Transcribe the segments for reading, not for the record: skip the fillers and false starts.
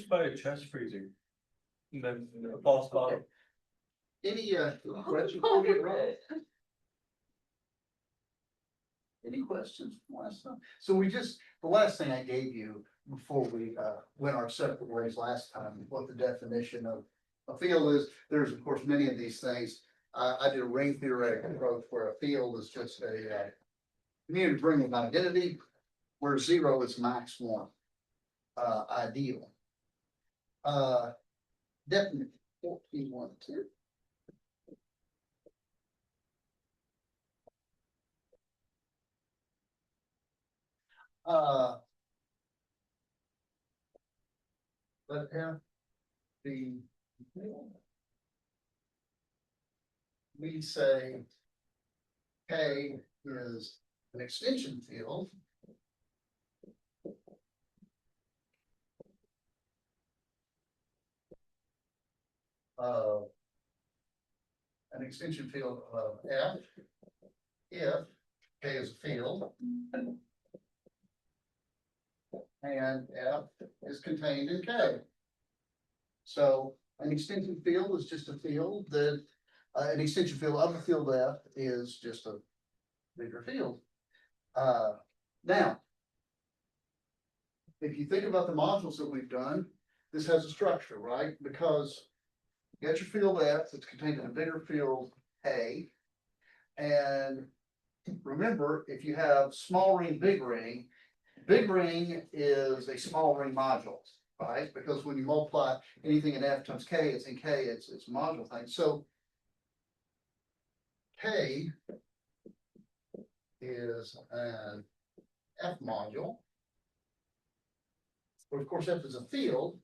by a chest freezing. And then a false bottom. Any questions? before we get rolling? Any questions from last time? So the last thing I gave you before we went our separate ways last time, what the definition of a field is. There's of course many of these things. I did a ring theoretic approach where a field is just a community ring of identity, where zero is max one, ideal. Definition 14.1.2. Let F be, we say K is an extension field. An extension field of F if K is a field and F is contained in K. So an extension field is just a field that an extension field of a field F is just a bigger field. Now, if you think about the modules that we've done, this has a structure, right? Because you got your field F that's contained in a bigger field A. And remember, if you have small ring, big ring is a small ring module, right? Because when you multiply anything in F times K, it's in K, it's a module thing. So K is an F module. But of course, F is a field.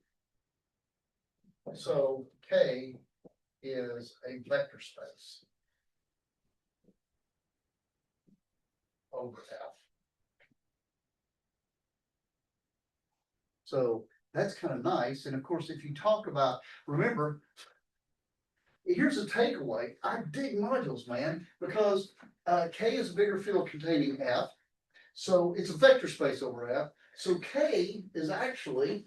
So K is a vector space over F. So that's kind of nice. And of course, if you talk about, remember, here's a takeaway. I dig modules, man, because K is a bigger field containing F. So it's a vector space over F. So K is actually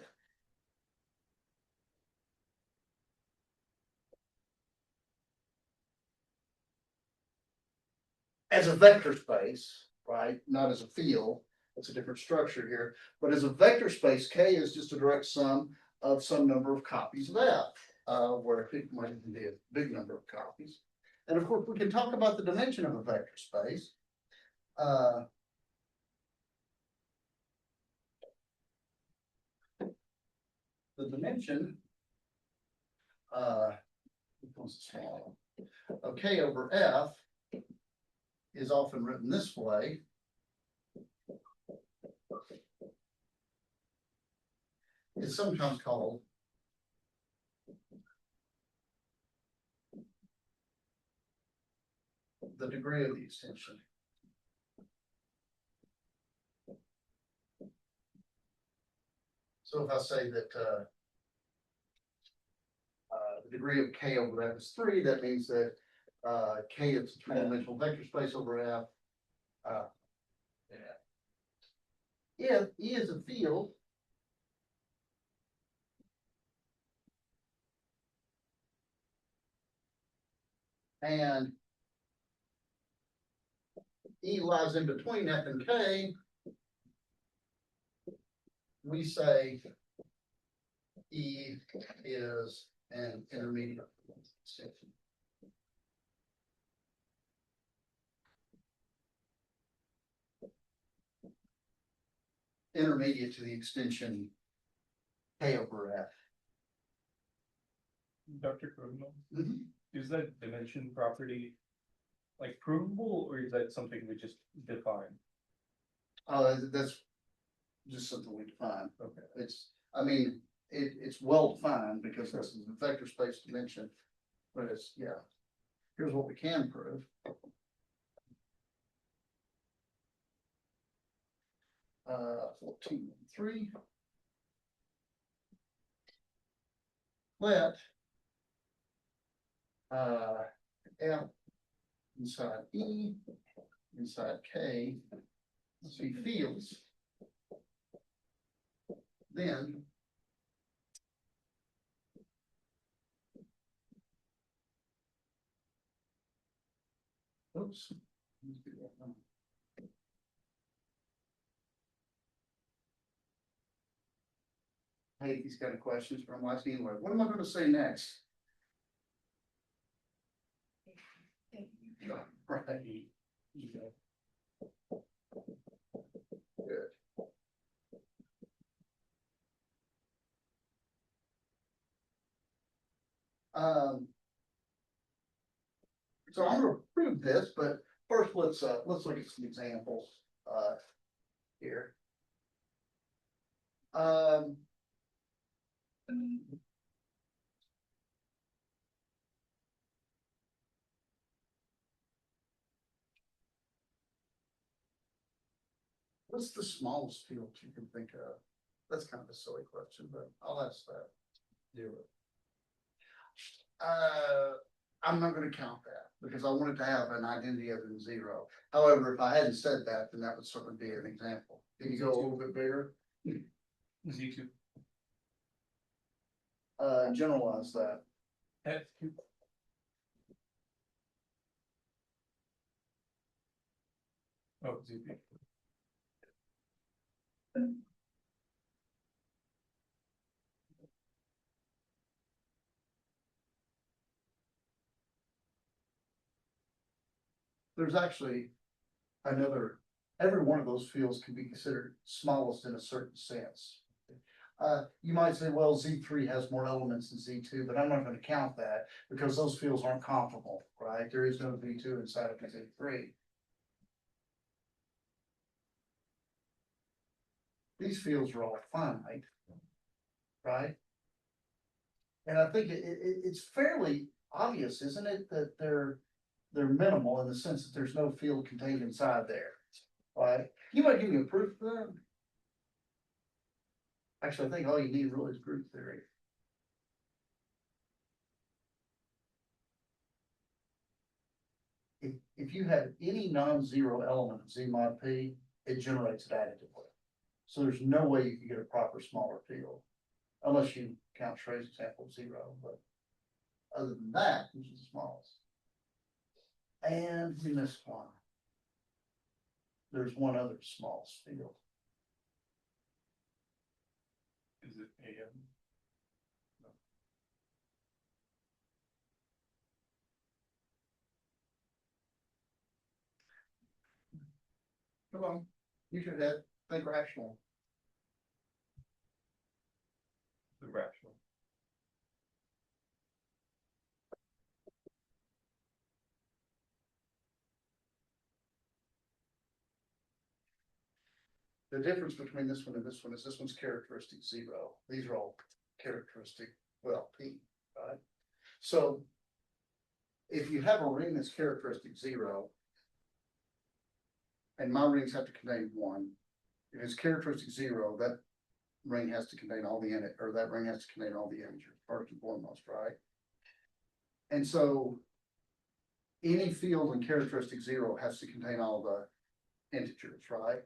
as a vector space, right? Not as a field. It's a different structure here. But as a vector space, K is just a direct sum of some number of copies of F, where it might be a big number of copies. And of course, we can talk about the dimension of a vector space. The dimension of K over F is often written this way. It's sometimes called the degree of the extension. So if I say that the degree of K over F is 3, that means that K is a three-dimensional vector space over F. If E is a field, and E lies in between F and K, we say E is an intermediate extension. Intermediate to the extension K over F. Dr. Krugman, is that dimension property like provable, or is that something we just define? That's just something we define. Okay. It's well defined because this is a vector space dimension, but it's, yeah. Here's what we can prove. Uh, 14.3. Let F inside E, inside K, see fields. Then Oops. I hate these kind of questions, but I'm asking anyway. What am I gonna say next? Right. Good. So I'm gonna prove this, but first let's look at some examples, here. Um. What's the smallest field you can think of? That's kind of a silly question, but I'll ask that. Zero. I'm not gonna count that because I wanted to have an identity other than zero. However, if I hadn't said that, then that would certainly be an example. Can you go a little bit bigger? Z2. Generalize that. F cube. Oh, ZP. There's actually every one of those fields can be considered smallest in a certain sense. You might say, well, Z3 has more elements than Z2, but I'm not gonna count that because those fields aren't comparable, right? There is no V2 inside of Z3. These fields are all finite, right? And I think it's fairly obvious, isn't it, that they're minimal in the sense that there's no field contained inside there, right? You might give me a proof for that. Actually, I think all you need really is group theory. If you have any non-zero element of Z mod P, it generates it additively. So there's no way you can get a proper smaller field, unless you count Schrey's example of zero, but other than that, this is the smallest. And we missed one. There's one other smallest field. Is it AM? Come on, use your head, think rational. The rational. The difference between this one and this one is this one's characteristic zero. These are all characteristic, well, P, right? So if you have a ring that's characteristic zero, and my rings have to contain one, if it's characteristic zero, that ring has to contain all the or that ring has to contain all the integers, first and foremost, right? And so any field in characteristic zero has to contain all the integers, right?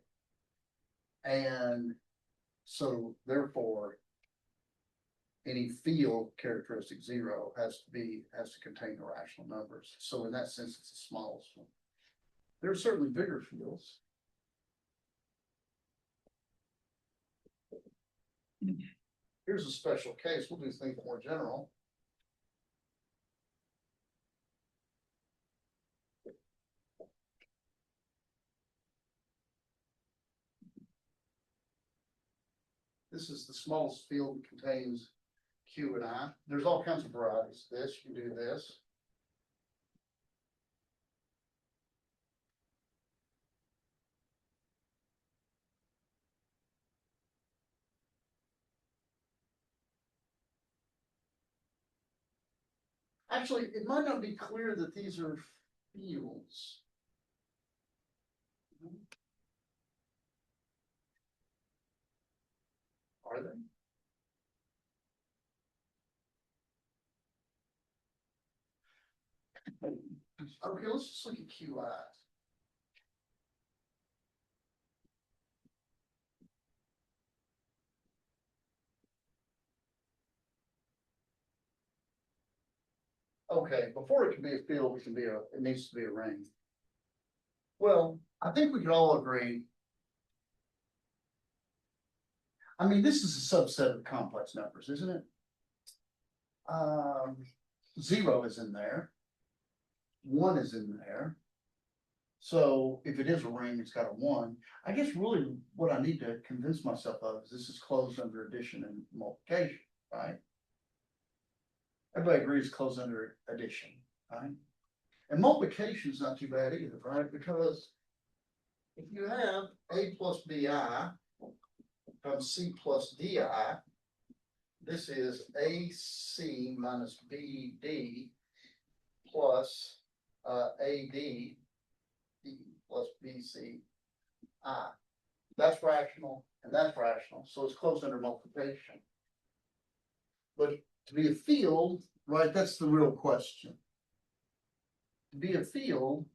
And so therefore, any field characteristic zero has to contain irrational numbers. So in that sense, it's the smallest one. There are certainly bigger fields. Here's a special case. We'll do things more general. This is the smallest field that contains Q and I. There's all kinds of varieties. This, you can do this. Actually, it might not be clear that these are fields. Are they? Okay, let's just look at QI. Okay, before it can be a field, it needs to be a ring. Well, I think we could all agree. I mean, this is a subset of complex numbers, isn't it? Zero is in there. One is in there. So if it is a ring, it's got a one. I guess really what I need to convince myself of is this is closed under addition and multiplication, right? Everybody agrees closed under addition, right? And multiplication is not too bad either, right? Because if you have A plus BI times C plus DI, this is AC minus BD plus AD plus BCI. That's rational and that's rational, so it's closed under multiplication. But to be a field, right, that's the real question. To be a field,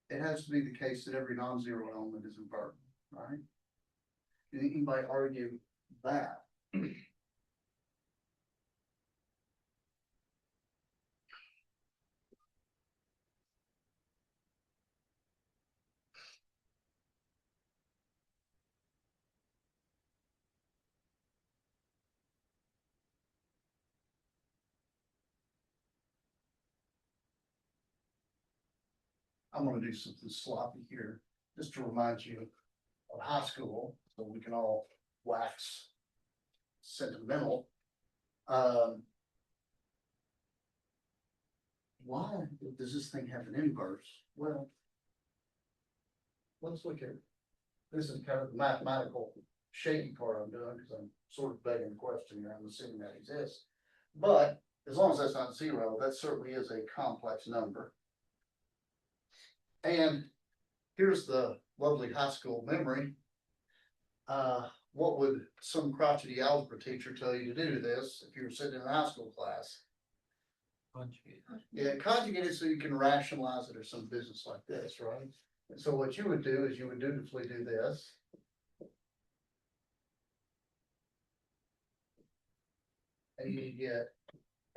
it has to be the case that every non-zero element is invertible, right? Did anybody argue that? I'm gonna do something sloppy here, just to remind you of high school, so we can all wax sentimental. Why does this thing have an inverse? Well, let's look at it. This is kind of the mathematical shady part I'm doing, because I'm sort of begging the question here, I'm assuming that exists. But as long as that's not zero, that certainly is a complex number. And here's the lovely high school memory. What would some crotchety algebra teacher tell you to do to this if you were sitting in a high school class? Conjugate. Yeah, conjugate it so you can rationalize it or some business like this, right? And so what you would do is you would dutifully do this. And you get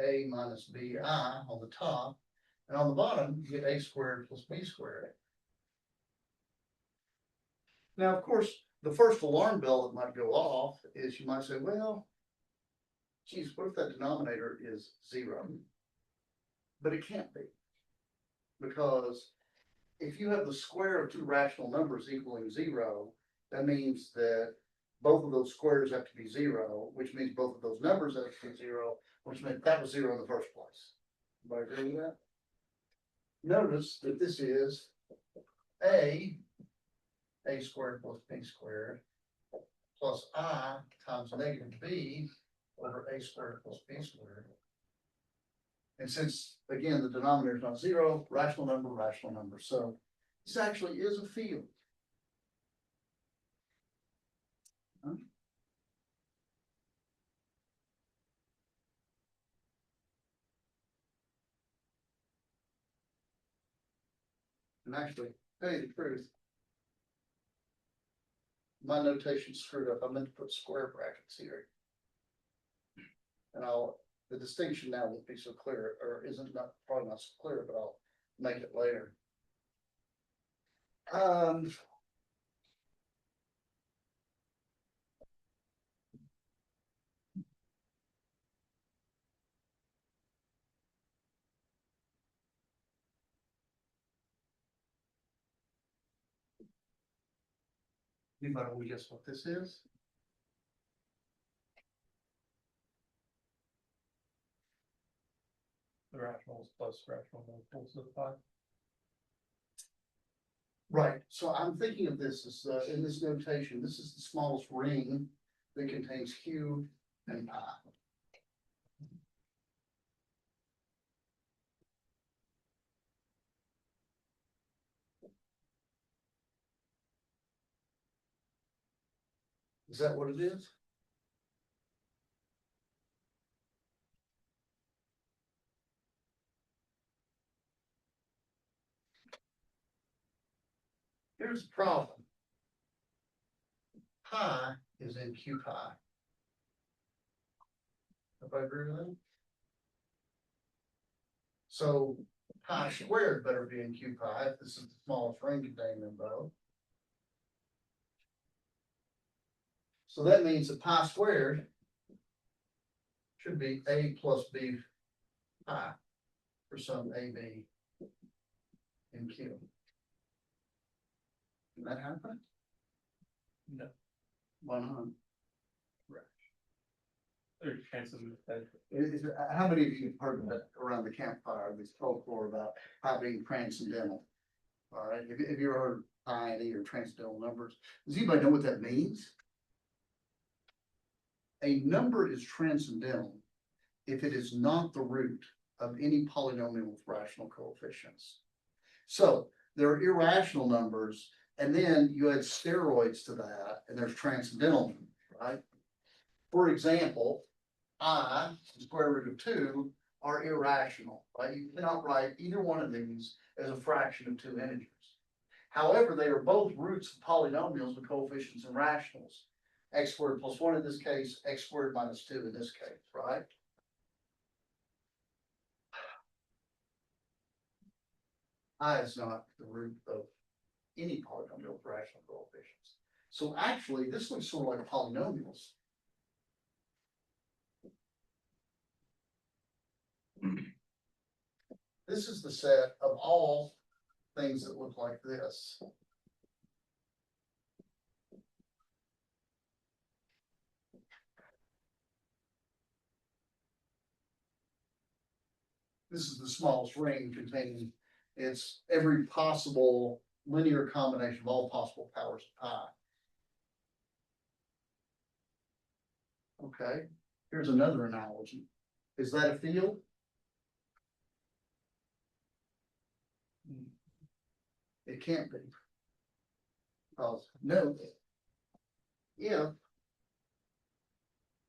A minus BI on the top, and on the bottom, you get A squared plus B squared. Now, of course, the first alarm bell that might go off is you might say, well, geez, what if that denominator is zero? But it can't be. Because if you have the square of two rational numbers equaling zero, that means that both of those squares have to be zero, which means both of those numbers have to be zero, which meant that was zero in the first place. Everybody agree with that? Notice that this is A squared plus B squared plus I times negative B over A squared plus B squared. And since, again, the denominator is not zero, rational number. So this actually is a field. Huh? And actually, to tell you the truth, my notation's screwed up. I meant to put square brackets here. And the distinction now won't be so clear, or isn't not probably not so clear, but I'll make it later. Anybody want to guess what this is? The rationals plus rational multiples of 5. Right, so I'm thinking of this as, in this notation, this is the smallest ring that contains Q and pi. Is that what it is? Here's the problem. Pi is in Q pi. If I agree with that? So pi squared better be in Q pi if this is the smallest ring containing them both. So that means that pi squared should be A plus B pi for some AB in Q. Can that happen? No. Why not? There's chances of that. How many of you have heard that around the campfire, this folklore about pi being transcendental? All right, have you ever heard pi and E or transcendental numbers? Does anybody know what that means? A number is transcendental if it is not the root of any polynomial with rational coefficients. So there are irrational numbers, and then you add steroids to that, and there's transcendental numbers, right? For example, I, the square root of 2, are irrational, right? You cannot write either one of these as a fraction of two integers. However, they are both roots of polynomials with coefficients and rationals. X squared plus 1 in this case, x squared minus 2 in this case, right? I is not the root of any polynomial with rational coefficients. So actually, this looks sort of like polynomials. This is the set of all things that look like this. This is the smallest ring containing its every possible linear combination of all possible powers of pi. Okay, here's another analogy. Is that a field? It can't be. Because note, if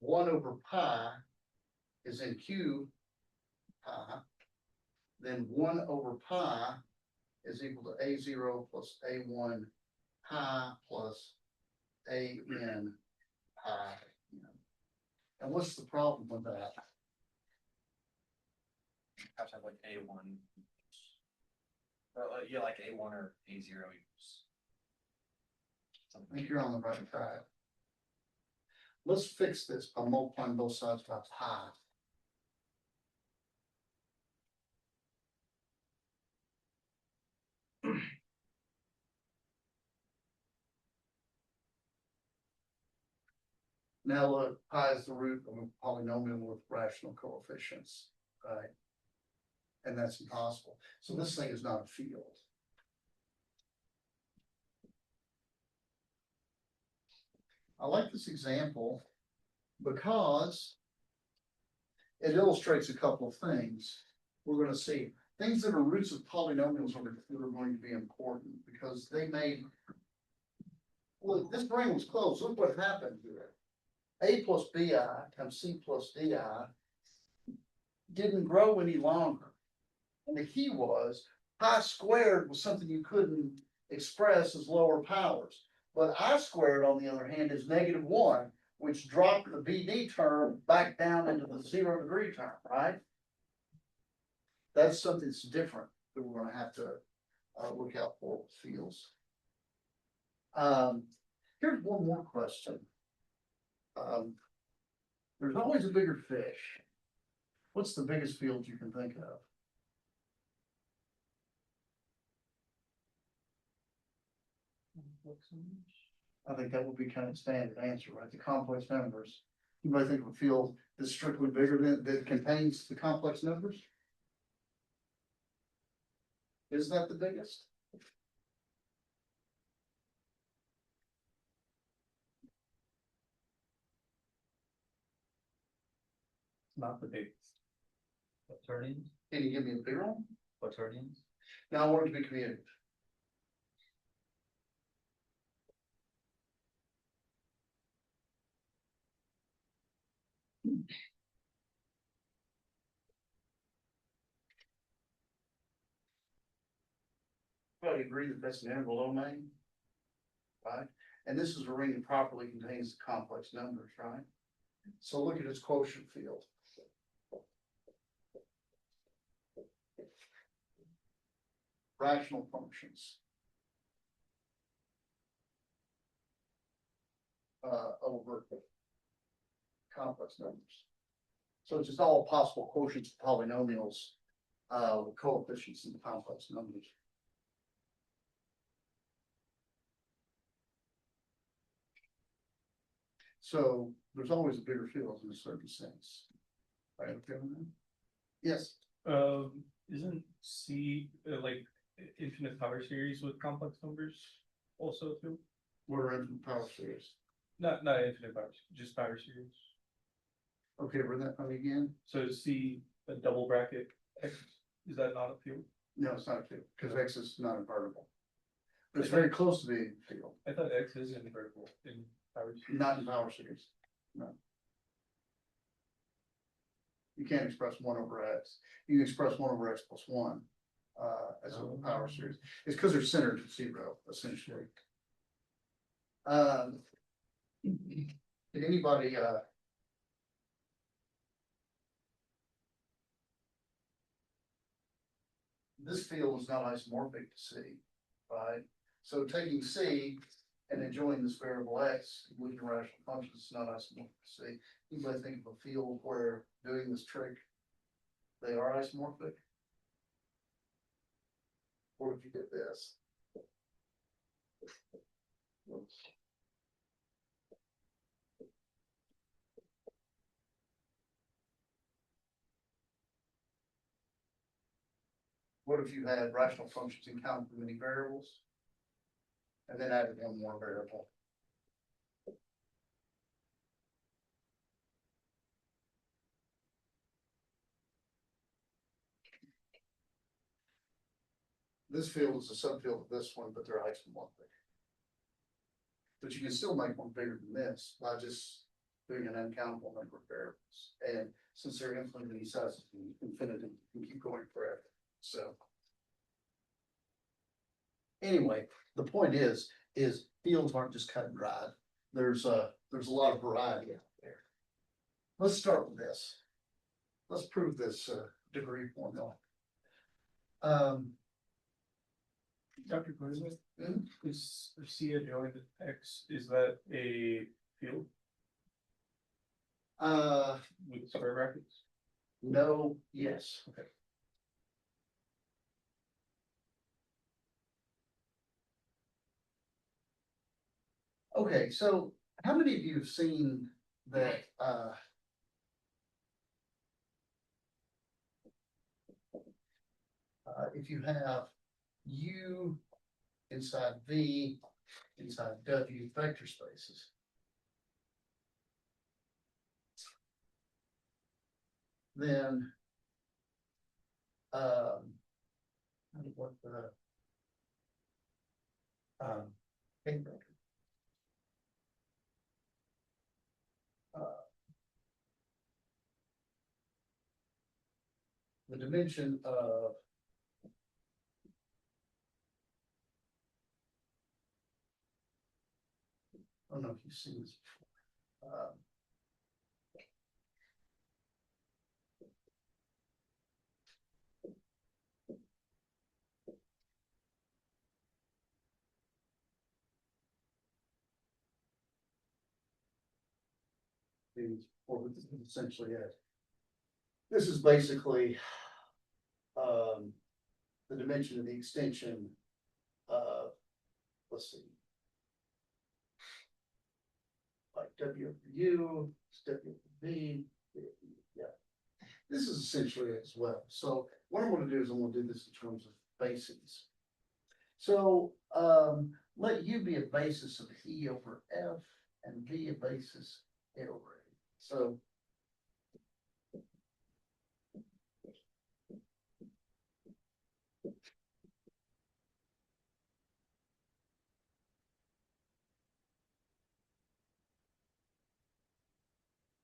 1 over pi is in Q pi, then 1 over pi is equal to A0 plus A1 pi plus AN pi. And what's the problem with that? Have to have like A1. Yeah, like A1 or A0 equals I something. think you're on the right track. Let's fix this by multiplying both sides by pi. Now look, pi is the root of a polynomial with rational coefficients, right? And that's impossible. So this thing is not a field. I like this example because it illustrates a couple of things. We're going to see things that are roots of polynomials are going to be important because they made, look, this ring was closed. Look what happened here. A plus BI times C plus DI didn't grow any longer. And the key was pi squared was something you couldn't express as lower powers. But I squared, on the other hand, is -1, which dropped the BD term back down into the 0 degree term, right? That's something that's different that we're going to have to look out for with fields. Here's one more question. There's always a bigger fish. What's the biggest field you can think of? I think that would be kind of standard answer, right? The complex numbers. You might think of a field that's strictly bigger than that contains the complex numbers. Is that the biggest? Not the biggest. Quaternions? Can you give me a bigger one? Quaternions? Now I want it to be commutative. Probably agree that that's an integral domain, right? And this is a ring that properly contains the complex numbers, right? So look at its quotient field. rational functions. Over complex numbers. So it's just all possible quotients of polynomials, with coefficients in the complex numbers. So there's always a bigger field in a certain sense. Right, okay with that? Yes, Isn't C like infinite power series with complex numbers also too? what are infinite power series? Not infinite power, just power series. Okay, run that from me again. So C a double bracket X, is that not a field? No, it's not a field, because X is not invertible. But it's very close to being a field, I thought X is invertible in power series. not in power series, no. You can't express one over X, you can express one over X plus one, as a power series, it's because they're centered to zero, essentially. Did anybody, this field is not isomorphic to C, right? So taking C and enjoying this variable X, looking at rational functions, is not isomorphic to C. Anybody think of a field where doing this trick, they are isomorphic? Or if you get this? Oops. What if you had rational functions and counted many variables? And then added one more variable? This field is a subfield of this one, but they're isomorphic. But you can still make one bigger than this by just doing an uncountable number of variables. And since they're infinite in size, infinity, you can keep going forever. So. Anyway, the point is fields aren't just cut and dried. There's a lot of variety out there. Let's start with this. Let's prove this degree formula. Dr. Gordon, Mhm. is C adjoined X, is that a field with square brackets? No, yes. Okay. Okay, so how many of you have seen that, if you have U inside V, inside W vector spaces? Then, what the, K vector. The dimension of I don't know if you've seen this before. Or this is essentially it. This is basically the dimension of the extension of, let's see, like W over U, it's W over V, yeah. This is essentially it as well. So what I'm going to do is I'm going to do this in terms of bases. So let U be a basis of E over F and V a basis A over A. So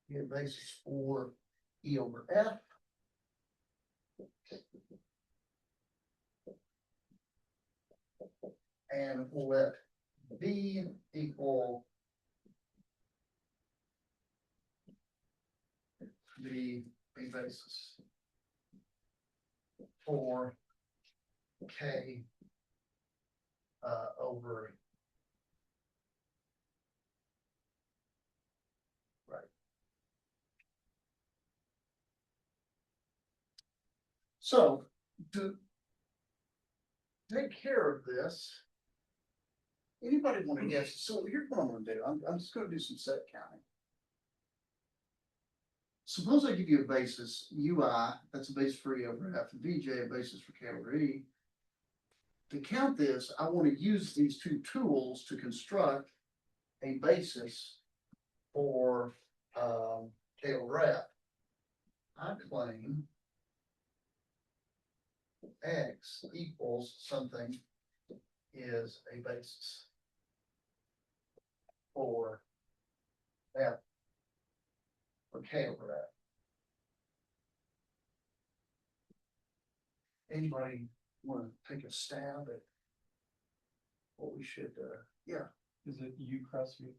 be a basis for E over F. And we'll let V equal the basis for K. Over. Right. So, to take care of this. Anybody want to guess? So here's what I'm gonna do. I'm just gonna do some set counting. Suppose I give you a basis, UI, that's a base for E over F, and VJ, a basis for K over E. To count this, I want to use these two tools to construct a basis for K over F. I claim X equals something is a basis for F for K over F. Anybody want to take a stab at what we should, yeah, Is it U cross U?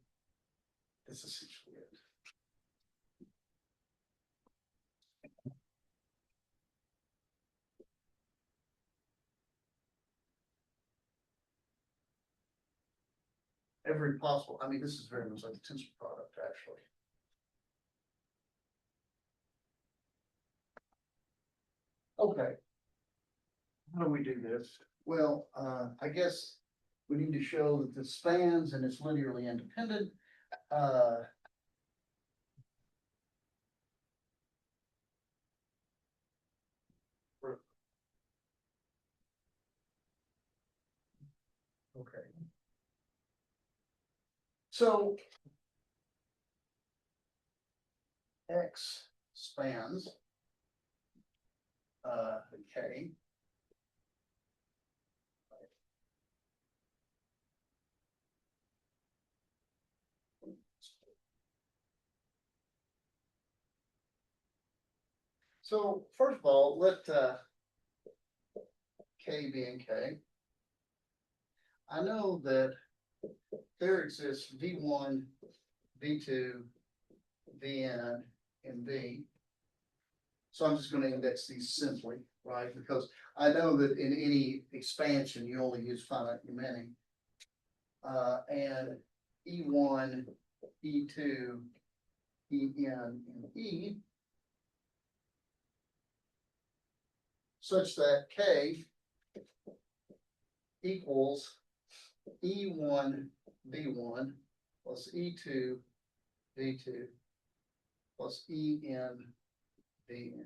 that's essentially it. Every possible, I mean, this is very much like the tensor product, actually. Okay. How do we do this? Well, I guess we need to show that this spans and it's linearly independent. Okay. So X spans K. So first of all, let K be in K. I know that there exists V1, V2, Vn, and V. So I'm just gonna index these simply, right? Because I know that in any expansion, you only use finite remaining. And E1, E2, En, and E. Such that K equals E1, V1 plus E2, V2 plus En, Vn.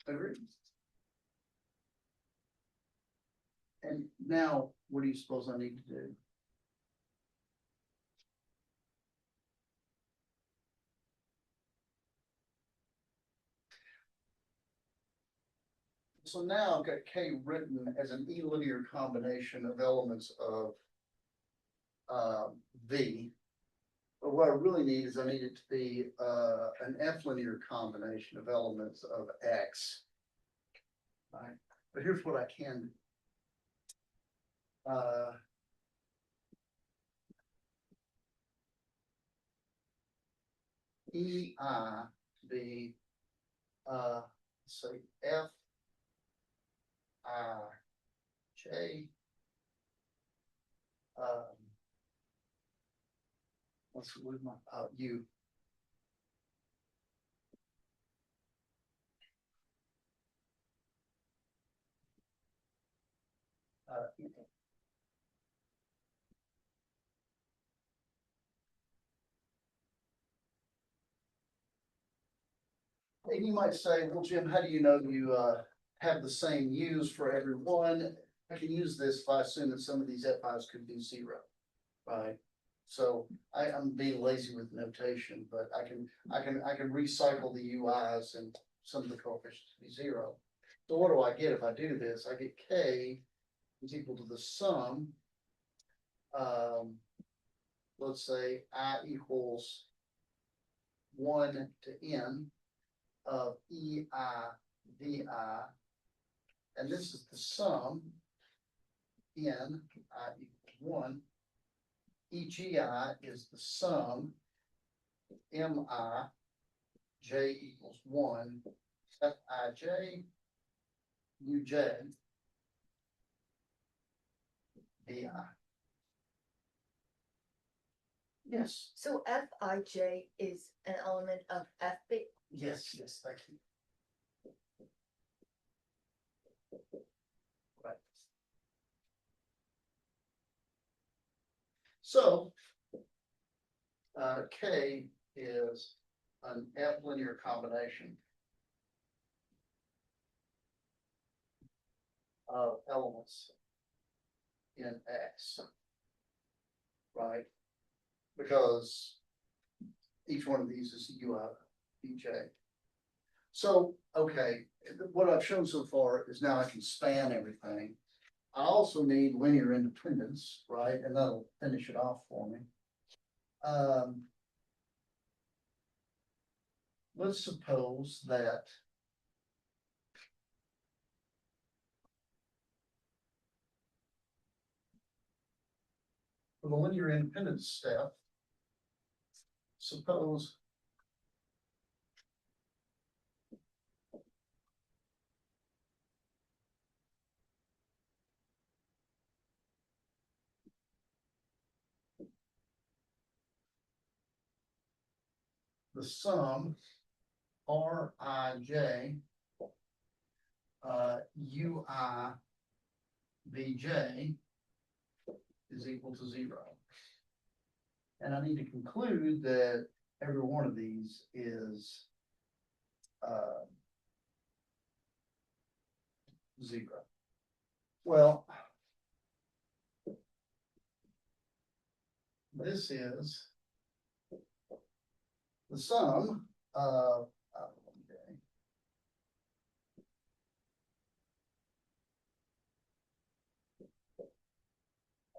Agree? And now, what do you suppose I need to do? So now I've got K written as an E-linear combination of elements of V. But what I really need is I need it to be an F-linear combination of elements of X. Right? But here's what I can do. EI to be say F I J. What's with my U? And you might say, well, Jim, how do you know you have the same U's for every one? I can use this if I assume that some of these FIs could be zero, right? So I'm being lazy with notation, but I can recycle the UIs and some of the coefficients to be zero. So what do I get if I do this? I get K is equal to the sum. Let's say I equals 1 to N of EI, VI, and this is the sum, N, I equals 1. EGI is the sum, MI, J equals 1, FIJ, UJ. BI. Yes, So Fij is an element of Fb. yes, thank you. Right. So. K is an F linear combination. Of elements. In X. Right? Because. Each one of these is UI, BJ. So, okay, what I've shown so far is now I can span everything. I also need linear independence, right? And that'll finish it off for me. Let's suppose that. For the linear independence step. Suppose. The sum Rij Ui Vj is equal to 0. And I need to conclude that every one of these is 0. Well, this is the sum of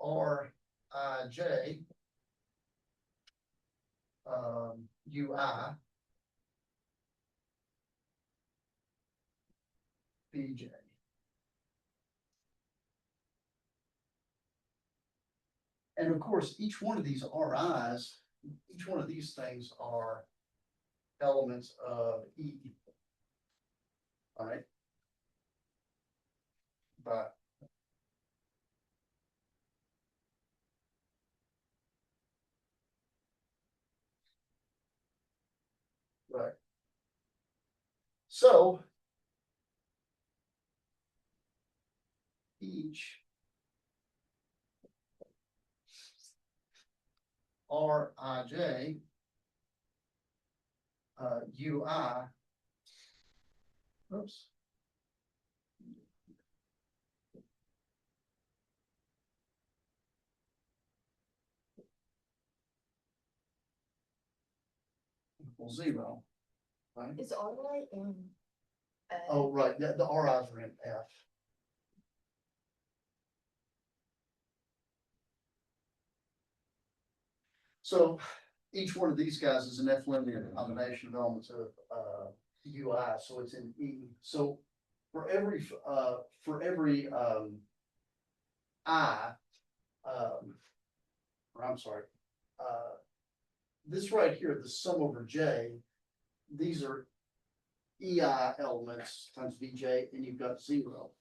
Rij Ui Bj. And of course, each one of these RIs, each one of these things are elements of E. All right. But right. So each Rij Ui, oops. Equals 0, right? Is Ri in? Oh, right, the RIs are in F. So each one of these guys is an F linear combination of elements of UI, so it's in E. So for every I, or I'm sorry, this right here, the sum over J, these are EI elements times VJ, and you've got 0.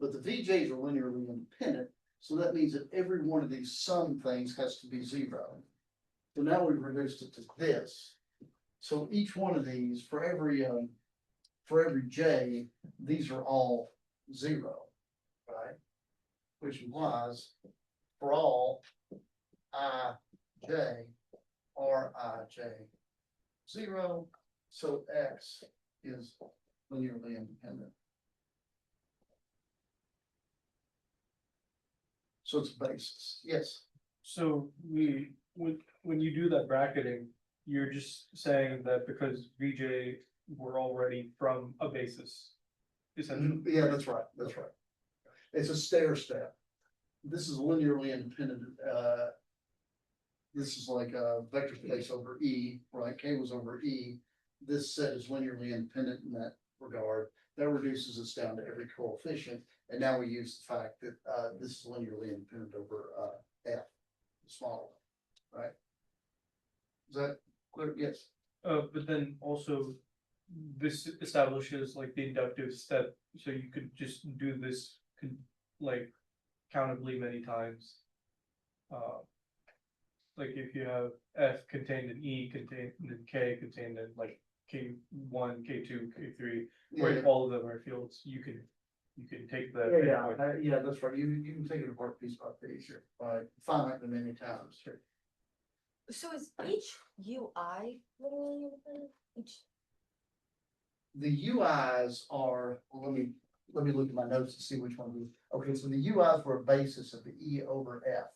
But the VJs are linearly independent, so that means that every one of these sum things has to be 0. So now we've reduced it to this. So each one of these, for every J, these are all 0, right? Which implies for all IJ, Rij 0, so X is linearly independent. So it's basis, yes. So when you do that bracketing, you're just saying that because VJ were already from a basis. Essentially. Yeah, that's right, that's right. It's a stair step. This is linearly independent. This is like a vector space over E, right? K was over E. This set is linearly independent in that regard. That reduces us down to every coefficient. And now we use the fact that this is linearly independent over F, the small one, right? Is that clear? Yes. But then also this establishes like the inductive step, so you could just do this like countably many times. Uh, like if you have F contained in E, contained in K, contained in like K1, K2, K3, where all of them are fields, you can take that. endpoint. Yeah, that's right, you can take it apart piece by piece, by finitely many times. So is each UI literally independent? Each, The UIs are, let me look at my notes to see which one we, okay, so the UIs were a basis of the E over F.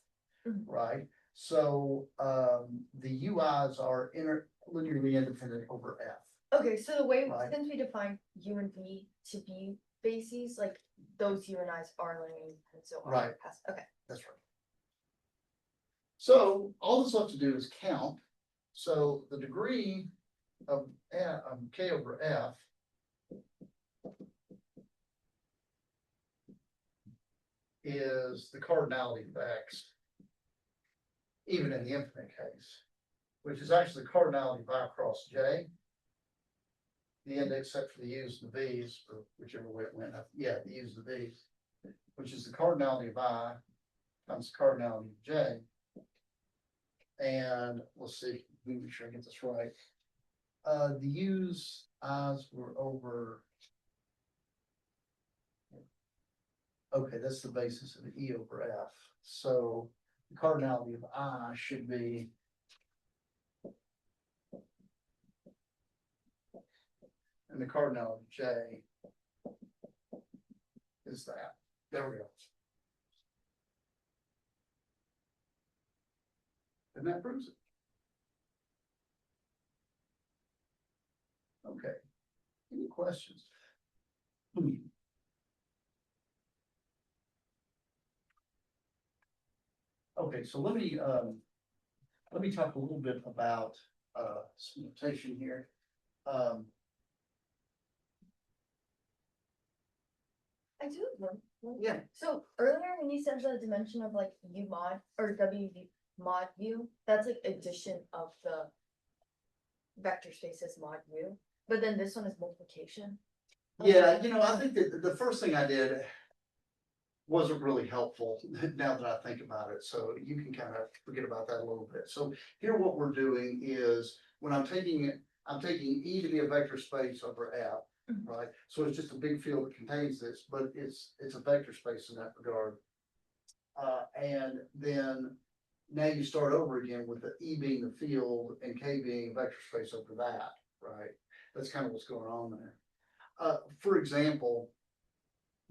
Mhm. Right, so, the UIs are linearly independent over F. okay, so the way, Right. since we define U and V to be bases, like those U and I's are linearly independent, so. R Right. has- Okay, That's right. So all that's left to do is count. So the degree of K over F is the cardinality of X, even in the infinite case, which is actually the cardinality of I cross J. The index except for the U's and the V's, or whichever way it went, yeah, the U's and the V's, which is the cardinality of I times the cardinality of J. And let's see, let me make sure I get this right. The U's, I's were over. Okay, that's the basis of the E over F. So the cardinality of I should be. And the cardinality of J is that. There we go. And that proves it. Okay. Any questions? Okay, so let me talk a little bit about some notation here. I do have one. Yeah. So earlier when you said the dimension of like U mod or W mod view, that's like addition of the vector spaces mod view, but then this one is multiplication. Yeah, I think that the first thing I did wasn't really helpful now that I think about it. So you can kind of forget about that a little bit. So here what we're doing is when I'm taking E to be a vector space over F, Mhm. right? So it's just a big field that contains this, but it's a vector space in that regard. And then now you start over again with the E being the field and K being a vector space over that, right? That's kind of what's going on there. For example,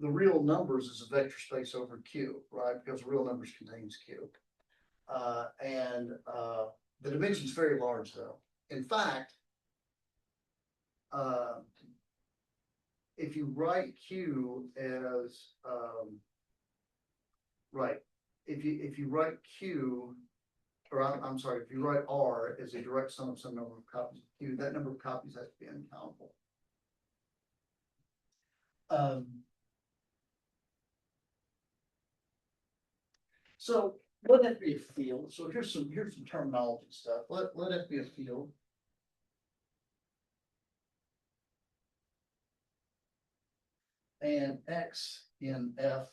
the real numbers is a vector space over Q, right? Because real numbers contains Q. The dimension is very large though. In fact, if you write Q as, right, if you write Q, or I'm sorry, if you write R as a direct sum of some number of copies of Q, that number of copies has to be uncountable. So let that be a field. So here's some terminology stuff. Let it be a field. And X in F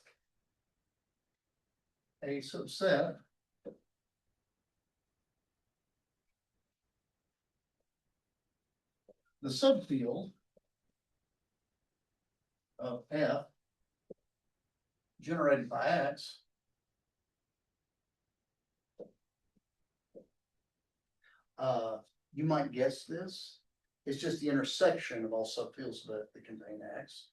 a subset the subfield of F generated by X you might guess this. It's just the intersection of all subfields that contain X.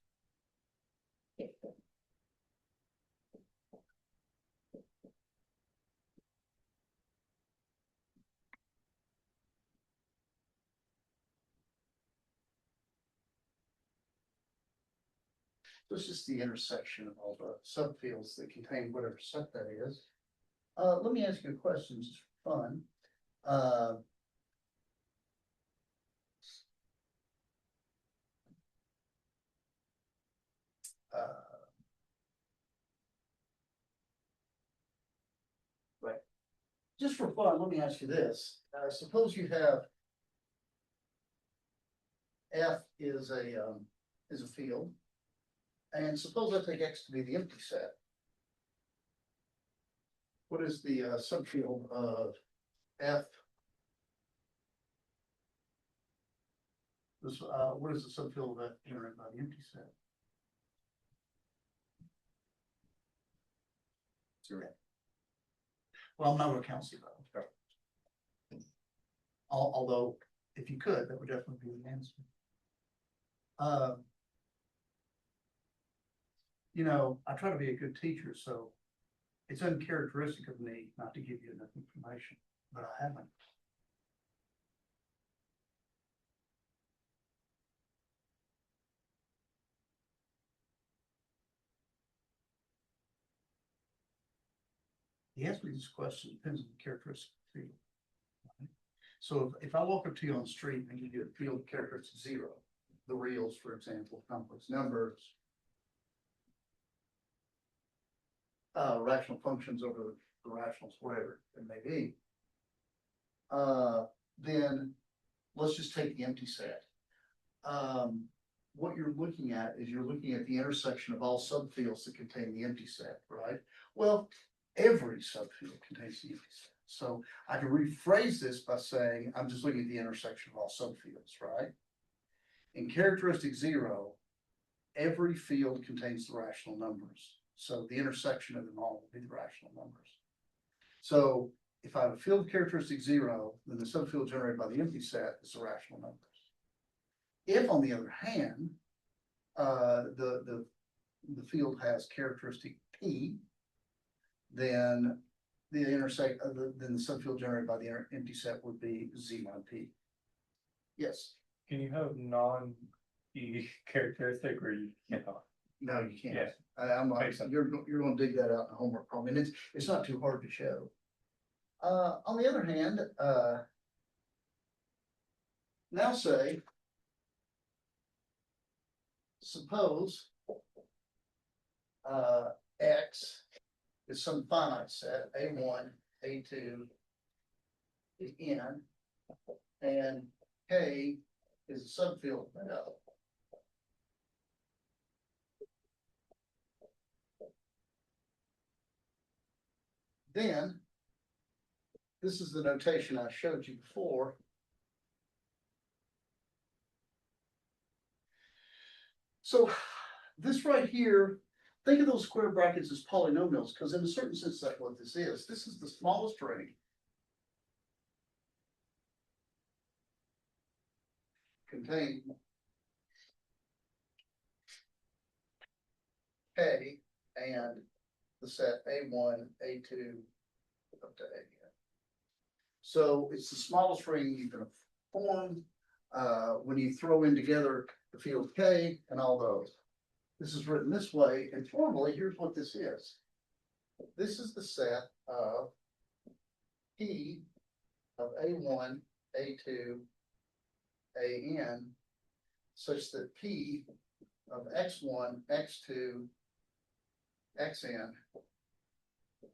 So it's just the intersection of all the subfields that contain whatever set that is. Let me ask you a question just for fun. Right. Just for fun, let me ask you this. Suppose you have F is a field. And suppose I take X to be the empty set. What is the subfield of F? This, what is the subfield of F generated by the empty set? Zero. Well, I'm not gonna count zero. Although, if you could, that would definitely be the answer. You know, I try to be a good teacher, so it's uncharacteristic of me not to give you enough information, but I haven't. The answer to this question depends on the characteristic of the field. So if I walk up to you on the street and give you a field characteristic zero, the reals, for example, complex numbers, rational functions over the rationals, whatever it may be, then let's just take the empty set. What you're looking at is you're looking at the intersection of all subfields that contain the empty set, right? Well, every subfield contains the empty set. So I can rephrase this by saying, I'm just looking at the intersection of all subfields, right? In characteristic zero, every field contains the rational numbers. So the intersection of them all will be the rational numbers. So if I have a field characteristic zero, then the subfield generated by the empty set is the rational numbers. If, on the other hand, the field has characteristic P, then the subfield generated by the empty set would be Z1P. Yes. Can you have non-E characteristic or you cannot? No, you can't. Yeah. I'm like, Makes sense. you're gonna dig that out in the homework problem, and it's not too hard to show. On the other hand, now say, suppose X is some finite set, A1, A2 is N, and K is a subfield of L. Then, this is the notation I showed you before. So this right here, think of those square brackets as polynomials, because in a certain sense, that's what this is. This is the smallest ring. Contain K and the set A1, A2, up to AN. So it's the smallest ring you can form when you throw in together the field K and all those. This is written this way, and formally, here's what this is. This is the set of P of A1, A2, AN, such that P of X1, X2, XN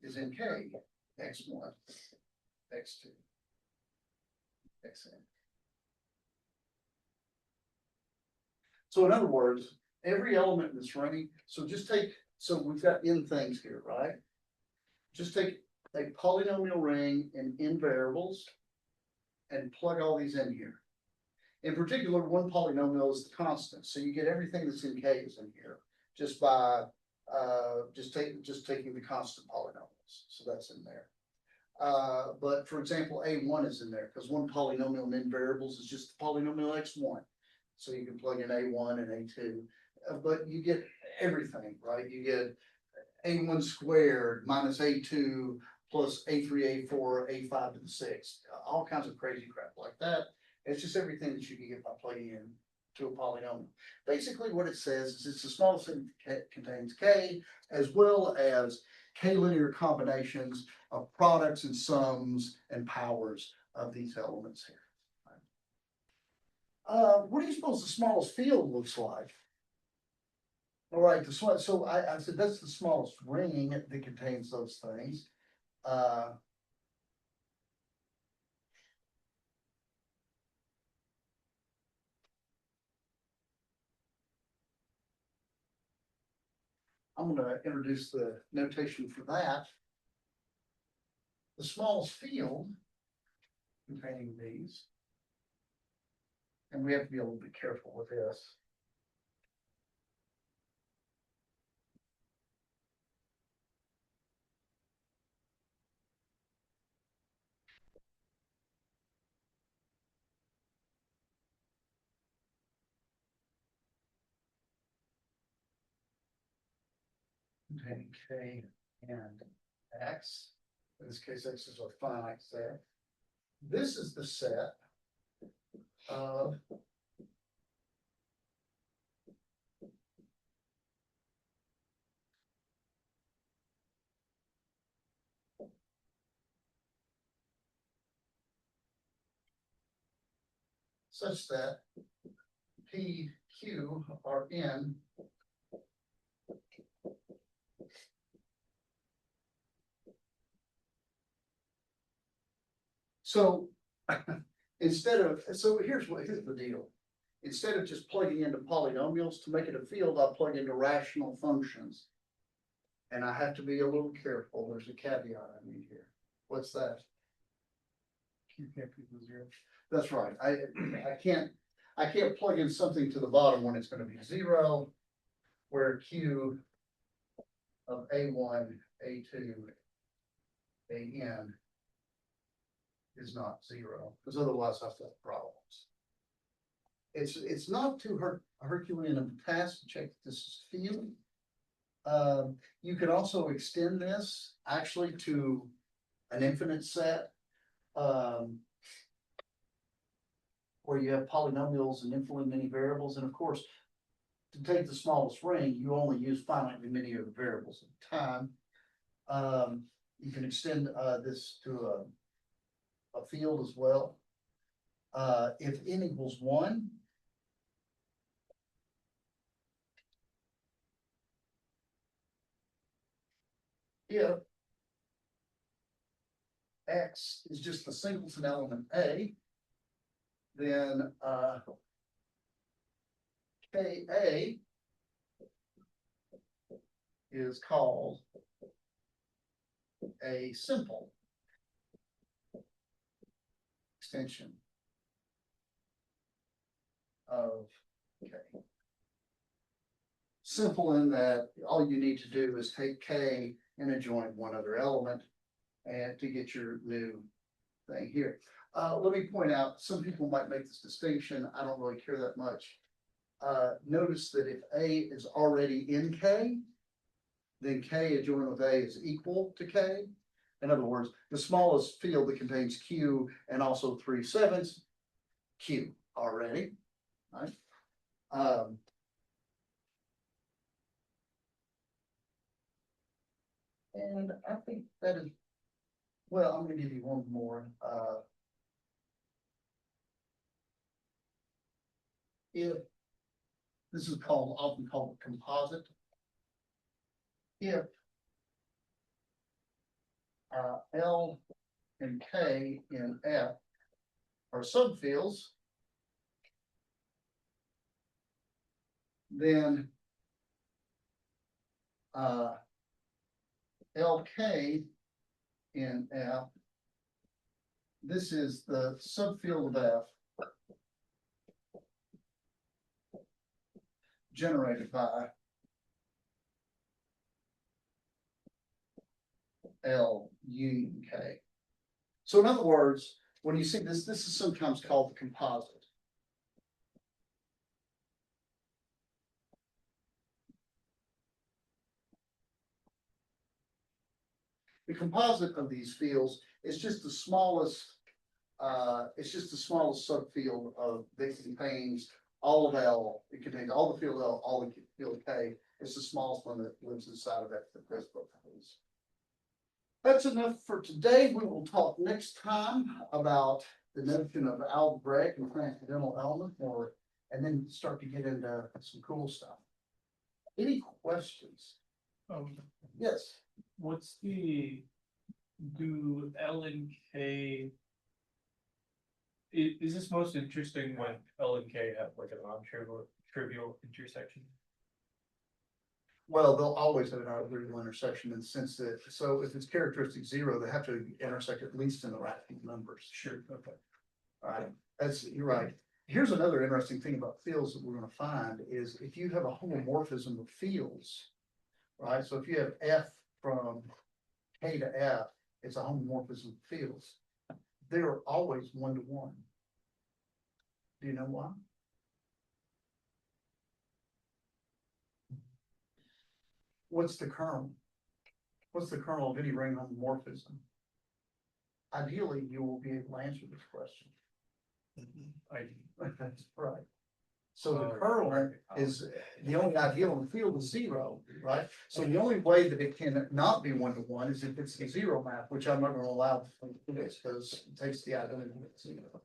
is in K, X1, X2, XN. So in other words, every element in this ring, so we've got n things here, right? Just take a polynomial ring in n variables and plug all these in here. In particular, one polynomial is the constant, so you get everything that's in K is in here just by just taking the constant polynomials. So that's in there. But for example, A1 is in there because one polynomial in n variables is just the polynomial X1. So you can plug in A1 and A2, but you get everything, right? You get A1 squared minus A2 plus A3, A4, A5 to the 6th, all kinds of crazy crap like that. It's just everything that you can get by plugging in to a polynomial. Basically what it says is it's the smallest thing that contains K, as well as K linear combinations of products and sums and powers of these elements here. What do you suppose the smallest field looks like? All right, so I said that's the smallest ring that contains those things. I'm gonna introduce the notation for that. The smallest field containing these. And we have to be a little bit careful with this. Containing K and X. In this case, X is a finite set. This is the set of such that P, Q are in so here's the deal. Instead of just plugging into polynomials to make it a field, I plug into rational functions. And I have to be a little careful. There's a caveat I need here. What's that? You can't be the zero. That's right. I can't plug in something to the bottom when it's gonna be zero, where Q of A1, A2, AN is not zero, because otherwise I have to have problems. It's not too Herculean of a task to check that this is field. You could also extend this actually to an infinite set. Where you have polynomials and infinitely many variables, and of course, to take the smallest ring, you only use finitely many of the variables at a time. You can extend this to a field as well. If n equals 1, if X is just the singleton element A, then KA is called a simple extension of K. Simple in that all you need to do is take K and adjoin one other element and to get your new thing here. Let me point out, some people might make this distinction. I don't really care that much. Notice that if A is already in K, then K adjoined with A is equal to K. In other words, the smallest field that contains Q and also 3/7, Q already, right? And I think that is, well, I'm gonna give you one more. If this is often called a composite. If L and K in F are subfields, then LK in F, this is the subfield of F generated by L union K. So in other words, when you see this, this is sometimes called the composite. The composite of these fields is just the smallest, subfield of that contains all of L. It contains all the field L, all the field K. It's the smallest one that lives inside of that this book is. That's enough for today. We will talk next time about the notion of algebraic and transcendental element, and then start to get into some cool stuff. Any questions? Yes. What's do L and K? Is this most interesting when L and K have like a non-trivial intersection? Well, they'll always have an arterial intersection in the sense that, so if it's characteristic 0, they have to intersect at least in the right numbers. Sure, okay. All right, you're right. Here's another interesting thing about fields that we're gonna find is if you have a homomorphism of fields. Right, so if you have F from K to F, it's a homomorphism of fields. They're always 1-to-1. Do you know why? What's the kernel? What's the kernel of any ring homomorphism? Ideally, you will be able to answer this question. That's right. So the kernel is, the only ideal in the field is 0, right? So the only way that it can not be 1-to-1 is if it's a 0 map, which I'm not gonna allow this because it takes the identity of 0.